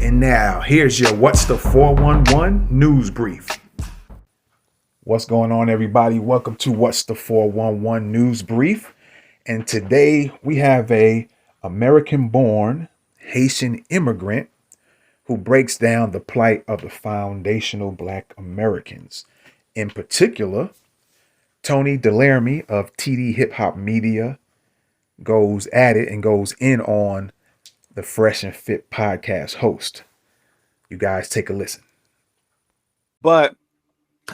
And now, here's your What's the 411 news brief. What's going on, everybody? Welcome to What's the 411 news brief. And today we have a American-born Haitian immigrant who breaks down the plight of the foundational Black Americans. In particular, Tony Delerme of TD Hip Hop Media goes at it and goes in on the Fresh and Fit podcast host. You guys take a listen. But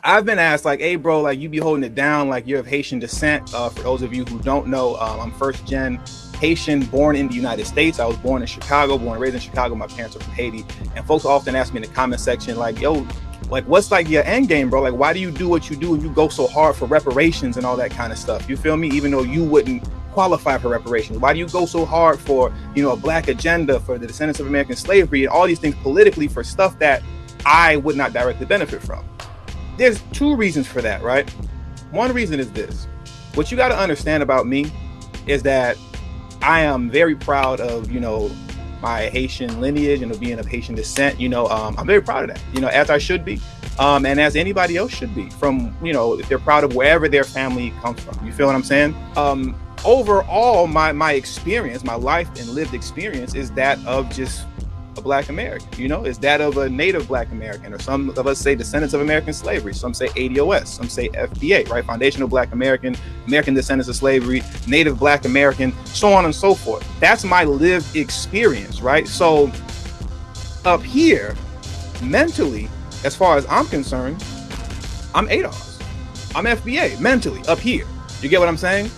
I've been asked, like, hey, bro, like, you be holding it down like you're of Haitian descent. For those of you who don't know, I'm first gen Haitian, born in the United States. I was born in Chicago, born and raised in Chicago. My parents are from Haiti. And folks often ask me in the comment section, like, yo, like, what's like your end game, bro? Like, why do you do what you do and you go so hard for reparations and all that kind of stuff? You feel me? Even though you wouldn't qualify for reparations. Why do you go so hard for, a Black agenda, for the descendants of American slavery and all these things politically for stuff that I would not directly benefit from? There's two reasons for that, right? One reason is this. What you got to understand about me is that I am very proud of, my Haitian lineage and of being of Haitian descent. I'm very proud of that, as I should be. And as anybody else should be from, if they're proud of wherever their family comes from. You feel what I'm saying? Overall, my experience, my life and lived experience is that of just a Black American, is that of a native Black American, or some of us say descendants of American slavery. Some say ADOS, some say FBA, right? Foundational Black American, American descendants of slavery, native Black American, so on and so forth. That's my lived experience, right? So up here, mentally, as far as I'm concerned, I'm ADOS. I'm FBA mentally up here. You get what I'm saying?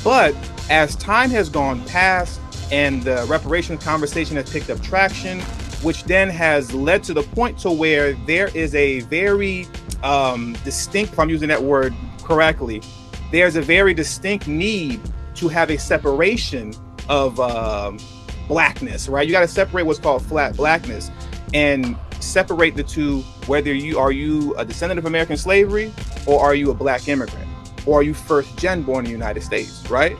But as time has gone past and the reparations conversation has picked up traction, which then has led to the point to where there is a very distinct, if I'm using that word correctly, there's a very distinct need to have a separation of Blackness, right? You got to separate what's called flat Blackness and separate the two, whether are you a descendant of American slavery or are you a Black immigrant? Or are you first gen born in the United States, right?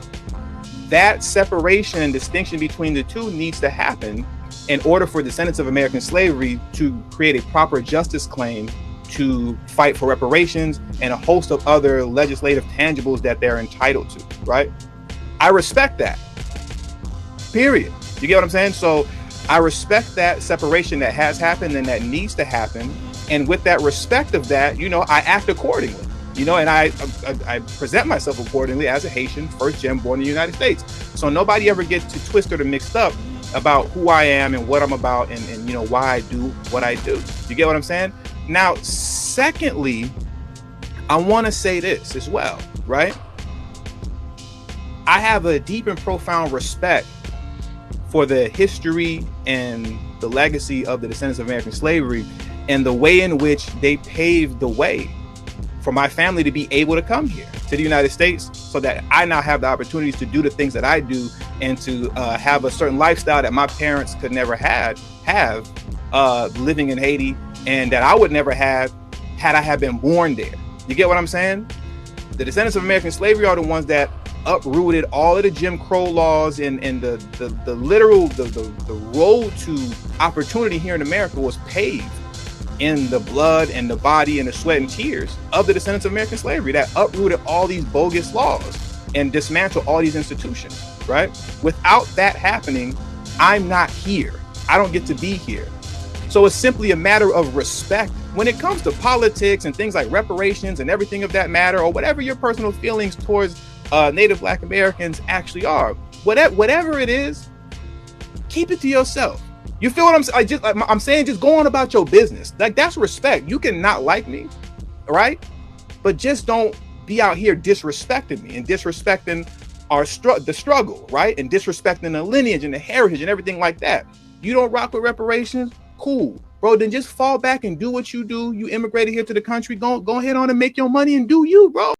That separation and distinction between the two needs to happen in order for descendants of American slavery to create a proper justice claim to fight for reparations and a host of other legislative tangibles that they're entitled to, right? I respect that, period. You get what I'm saying? So I respect that separation that has happened and that needs to happen. And with that respect of that, I act accordingly. And I present myself accordingly as a Haitian, first gen born in the United States. So nobody ever gets too twisted or mixed up about who I am and what I'm about and why I do what I do. You get what I'm saying? Now, secondly, I want to say this as well, right? I have a deep and profound respect for the history and the legacy of the descendants of American slavery and the way in which they paved the way for my family to be able to come here to the United States so that I now have the opportunities to do the things that I do and to have a certain lifestyle that my parents could never have living in Haiti and that I would never have had I had been born there. You get what I'm saying? The descendants of American slavery are the ones that uprooted all of the Jim Crow laws and the literal road to opportunity here in America was paved in the blood and the body and the sweat and tears of the descendants of American slavery that uprooted all these bogus laws and dismantled all these institutions, right? Without that happening, I'm not here. I don't get to be here. So it's simply a matter of respect when it comes to politics and things like reparations and everything of that matter, or whatever your personal feelings towards Native Black Americans actually are. Whatever it is, keep it to yourself. You feel what I'm saying? I'm saying, just go on about your business. Like, that's respect. You can not like me, right? But just don't be out here disrespecting me and disrespecting the struggle, right? And disrespecting the lineage and the heritage and everything like that. You don't rock with reparations? Cool. Bro, then just fall back and do what you do. You immigrated here to the country. Go ahead on and make your money and do you, bro.